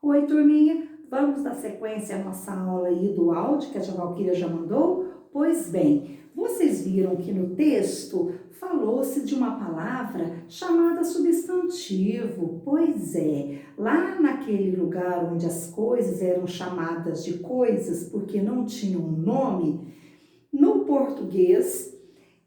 Oi, turminha! Vamos dar sequência à nossa aula aí do áudio que a tia Valquíria já mandou? Pois bem, vocês viram que no texto falou-se de uma palavra chamada substantivo. Pois é, lá naquele lugar onde as coisas eram chamadas de coisas porque não tinham um nome, no português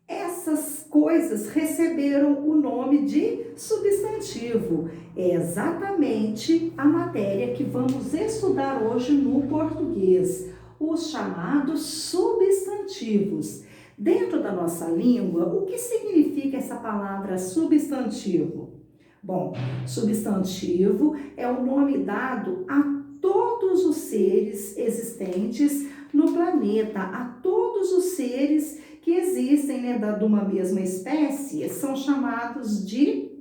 essas coisas receberam o nome de substantivo. É exatamente a matéria que vamos estudar hoje no português, os chamados substantivos. Dentro da nossa língua, o que significa essa palavra substantivo? Bom, substantivo é o nome dado a todos os seres existentes no planeta, a todos os seres que existem, né, de uma mesma espécie, são chamados de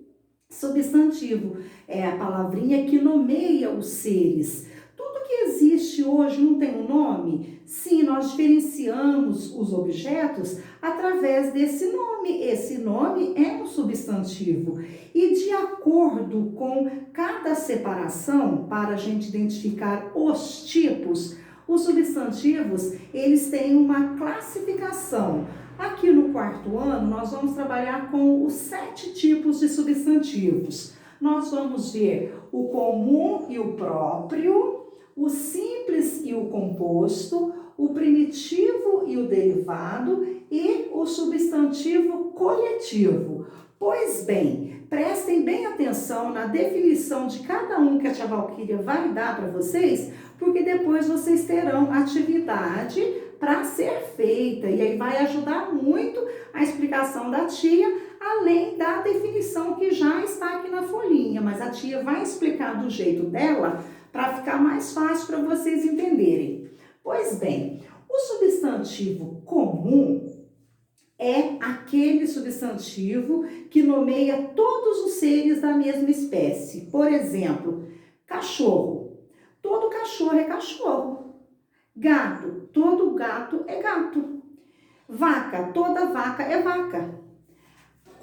substantivo. É a palavrinha que nomeia os seres. Tudo que existe hoje não tem um nome? Sim, nós diferenciamos os objetos através desse nome. Esse nome é um substantivo. E de acordo com cada separação, para a gente identificar os tipos, os substantivos, eles têm uma classificação. Aqui no quarto ano, nós vamos trabalhar com os 7 tipos de substantivos. Nós vamos ver o comum e o próprio, o simples e o composto, o primitivo e o derivado e o substantivo coletivo. Pois bem, prestem bem atenção na definição de cada um que a tia Valquíria vai dar para vocês, porque depois vocês terão atividade para ser feita e aí vai ajudar muito a explicação da tia, além da definição que já está aqui na folhinha, mas a tia vai explicar do jeito dela para ficar mais fácil para vocês entenderem. Pois bem, o substantivo comum é aquele substantivo que nomeia todos os seres da mesma espécie. Por exemplo, cachorro. Todo cachorro é cachorro. Gato. Todo gato é gato. Vaca. Toda vaca é vaca.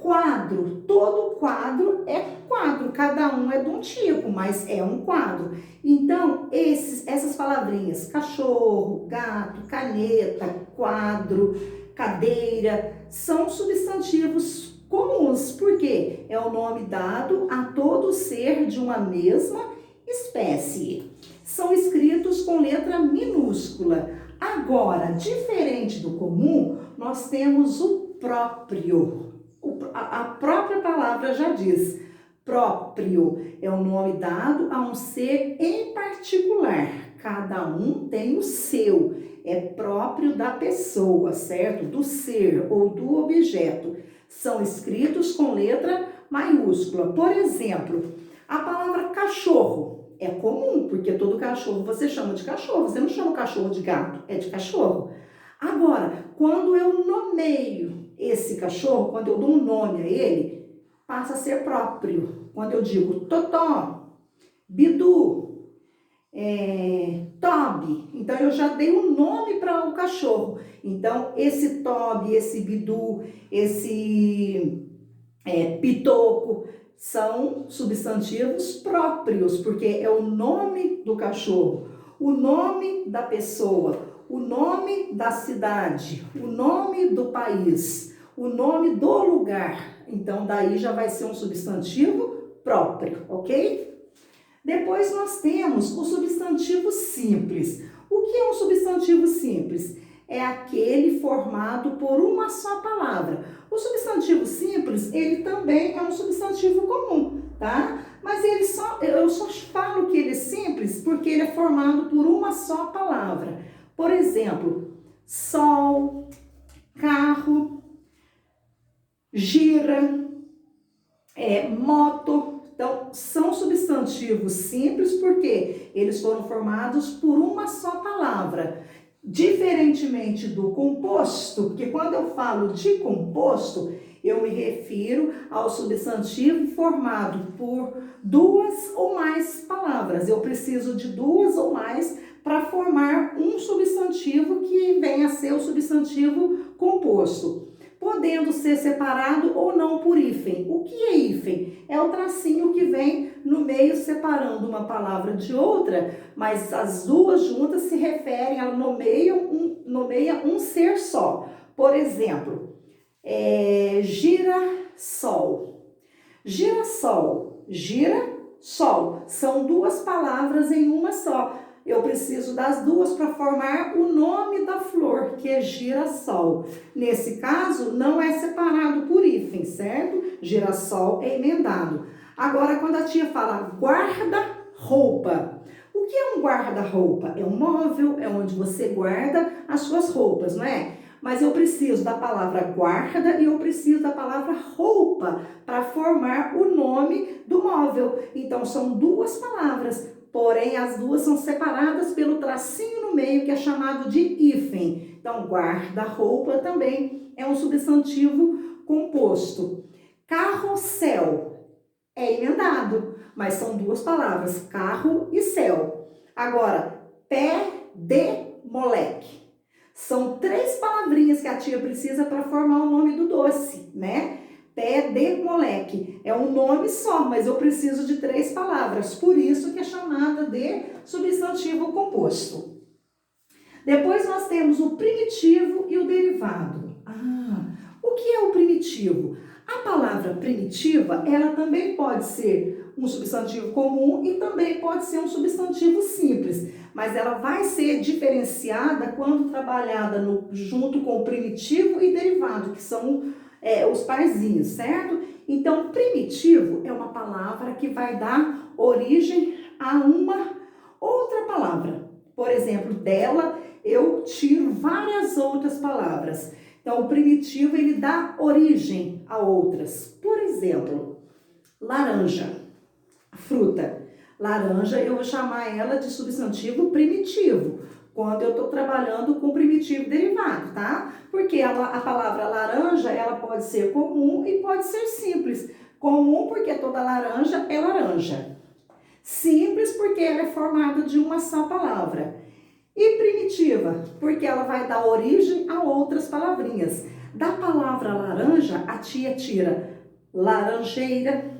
Quadro. Todo quadro é quadro. Cada um é de um tipo, mas é um quadro. Então, essas palavrinhas, cachorro, gato, caneta, quadro, cadeira, são substantivos comuns, porque é o nome dado a todo ser de uma mesma espécie. São escritos com letra minúscula. Agora, diferente do comum, nós temos o próprio. A própria palavra já diz. Próprio é o nome dado a um ser em particular. Cada um tem o seu. É próprio da pessoa, certo? Do ser ou do objeto. São escritos com letra maiúscula. Por exemplo, a palavra cachorro é comum, porque todo cachorro você chama de cachorro. Você não chama o cachorro de gato, é de cachorro. Agora, quando eu nomeio esse cachorro, quando eu dou um nome a ele, passa a ser próprio. Quando eu digo Totó, Bidu, Toby, então eu já dei um nome para o cachorro. Então, esse Toby, esse Bidu, esse Pitoco, são substantivos próprios, porque é o nome do cachorro, o nome da pessoa, o nome da cidade, o nome do país, o nome do lugar. Então, daí já vai ser um substantivo próprio, ok? Depois nós temos o substantivo simples. O que é um substantivo simples? É aquele formado por uma só palavra. O substantivo simples, ele também é um substantivo comum, tá? Mas eu só falo que ele é simples porque ele é formado por uma só palavra. Por exemplo, sol, carro, gira, moto. Então, são substantivos simples porque eles foram formados por uma só palavra. Diferentemente do composto, porque quando eu falo de composto, eu me refiro ao substantivo formado por 2 ou mais palavras. Eu preciso de 2 ou mais para formar um substantivo que venha a ser o substantivo composto. podendo ser separado ou não por hífen. O que é hífen? É o tracinho que vem no meio separando uma palavra de outra, mas as duas juntas se referem, ela nomeia um ser só. Por exemplo, girassol. Girassol, gira-sol. São duas palavras em uma só. Eu preciso das duas para formar o nome da flor, que é girassol. Nesse caso, não é separado por hífen, certo? Girassol é emendado. Agora, quando a tia fala guarda-roupa, o que é um guarda-roupa? É um móvel, é onde você guarda as suas roupas, não é? Mas eu preciso da palavra guarda e eu preciso da palavra roupa para formar o nome do móvel. Então, são duas palavras, porém as duas são separadas pelo tracinho no meio, que é chamado de hífen. Então, guarda-roupa também é um substantivo composto. Carrossel é emendado, mas são duas palavras, carro e céu. Agora, pé de moleque. São três palavrinhas que a tia precisa para formar o nome do doce, né? Pé de moleque. É um nome só, mas eu preciso de três palavras. Por isso que é chamada de substantivo composto. Depois nós temos o primitivo e o derivado. O que é o primitivo? A palavra primitiva, ela também pode ser um substantivo comum e também pode ser um substantivo simples, mas ela vai ser diferenciada quando trabalhada junto com o primitivo e derivado, que são os parzinhos, certo? Então, primitivo é uma palavra que vai dar origem a uma outra palavra. Por exemplo, dela eu tiro várias outras palavras. Então, o primitivo, ele dá origem a outras. Por exemplo, laranja, fruta. Laranja, eu vou chamar ela de substantivo primitivo, quando eu estou trabalhando com primitivo derivado, tá? Porque a palavra laranja, ela pode ser comum e pode ser simples. Comum porque toda laranja é laranja. Simples porque ela é formada de uma só palavra. E primitiva, porque ela vai dar origem a outras palavrinhas. Da palavra laranja, a tia tira laranjeira,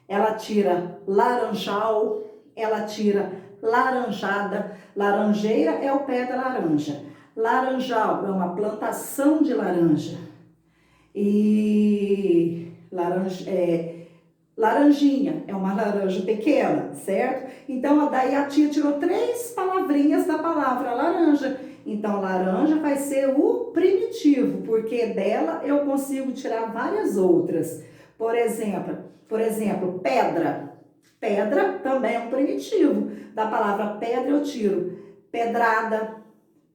ela tira laranjal, ela tira laranjada. Laranjeira é o pé da laranja. Laranjal é uma plantação de laranja. E laranjinha é uma laranja pequena, certo? Então, daí a tia tirou três palavrinhas da palavra laranja. Então, laranja vai ser o primitivo, porque dela eu consigo tirar várias outras. Por exemplo, pedra. Pedra também é um primitivo. Da palavra pedra eu tiro pedrada,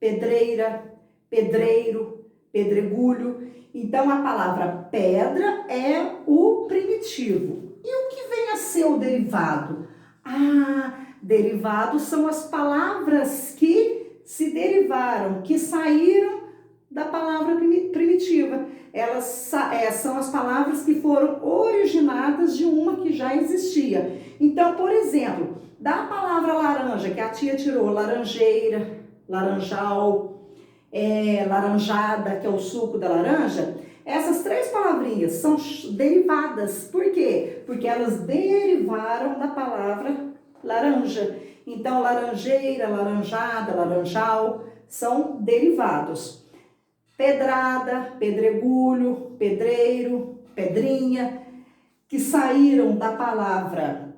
pedreira, pedreiro, pedregulho. Então, a palavra pedra é o primitivo. E o que vem a ser o derivado? Derivados são as palavras que se derivaram, que saíram da palavra primitiva. Elas são as palavras que foram originadas de uma que já existia. Então, por exemplo, da palavra laranja, que a tia tirou laranjeira, laranjal, laranjada, que é o suco da laranja, essas três palavrinhas são derivadas. Por quê? Porque elas derivaram da palavra laranja. Então, laranjeira, laranjada, laranjal são derivados. Pedrada, pedregulho, pedreiro, pedrinha, que saíram da palavra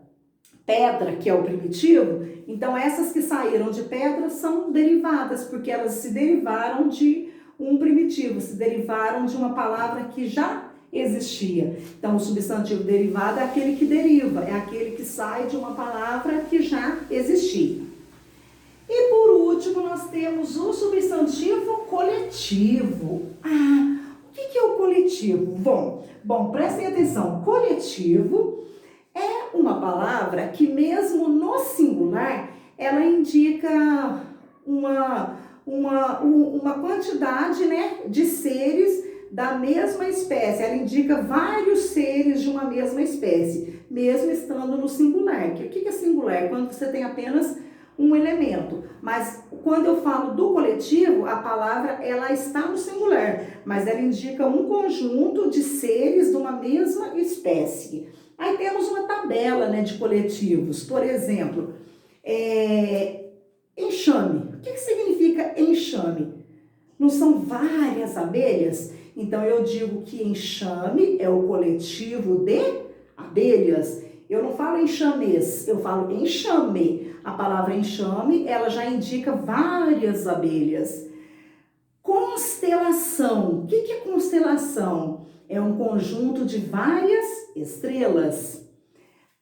pedra, que é o primitivo. Então, essas que saíram de pedra são derivadas, porque elas se derivaram de um primitivo, se derivaram de uma palavra que já existia. Então, o substantivo derivado é aquele que deriva, é aquele que sai de uma palavra que já existia. E por último, nós temos o substantivo coletivo. O que é o coletivo? Bom, prestem atenção. Coletivo é uma palavra que mesmo no singular, ela indica uma quantidade, né, de seres da mesma espécie. Ela indica vários seres de uma mesma espécie, mesmo estando no singular. O que é singular? Quando você tem apenas um elemento. Mas quando eu falo do coletivo, a palavra ela está no singular, mas ela indica um conjunto de seres de uma mesma espécie. Aí temos uma tabela, né, de coletivos. Por exemplo, enxame. O que significa enxame? Não são várias abelhas? Então eu digo que enxame é o coletivo de abelhas. Eu não falo enxamês, eu falo enxame. A palavra enxame, ela já indica várias abelhas. Constelação. O que é constelação? É um conjunto de várias estrelas.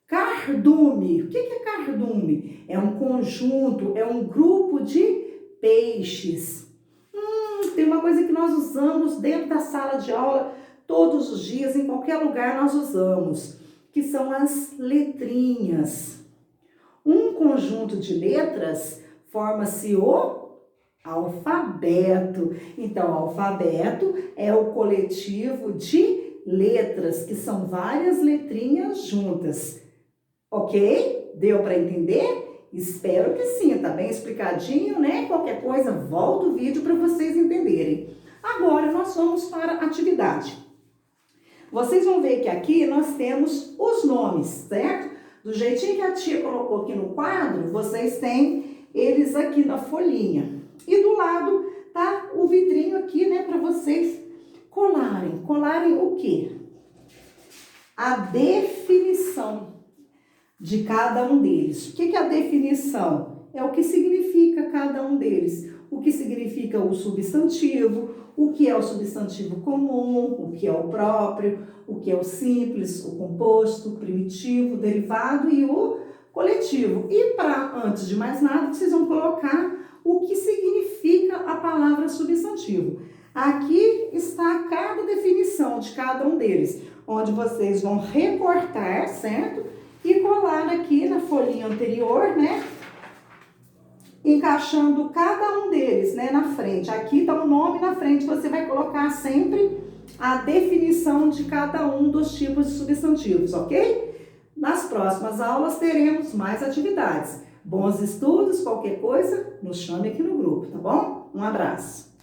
Cardume. O que é cardume? É um conjunto, é um grupo de peixes. Tem uma coisa que nós usamos dentro da sala de aula todos os dias, em qualquer lugar nós usamos, que são as letrinhas. Um conjunto de letras forma-se o alfabeto. Então, alfabeto é o coletivo de letras, que são várias letrinhas juntas. Ok? Deu para entender? Espero que sim, tá bem explicadinho, né? Qualquer coisa, volta o vídeo para vocês entenderem. Agora, nós vamos para a atividade. Vocês vão ver que aqui nós temos os nomes, certo? Do jeitinho que a tia colocou aqui no quadro, vocês têm eles aqui na folhinha. E do lado tá o vidrinho aqui, né, para vocês colarem. Colarem o quê? A definição de cada um deles. O que é a definição? É o que significa cada um deles. O que significa o substantivo, o que é o substantivo comum, o que é o próprio, o que é o simples, o composto, o primitivo, o derivado e o coletivo. E antes de mais nada, vocês vão colocar o que significa a palavra substantivo. Aqui está cada definição de cada um deles, onde vocês vão recortar, certo? E colar aqui na folhinha anterior, né? Encaixando cada um deles, né, na frente. Aqui tá o nome na frente, você vai colocar sempre a definição de cada um dos tipos de substantivos, ok? Nas próximas aulas teremos mais atividades. Bons estudos, qualquer coisa, nos chame aqui no grupo, tá bom? Um abraço!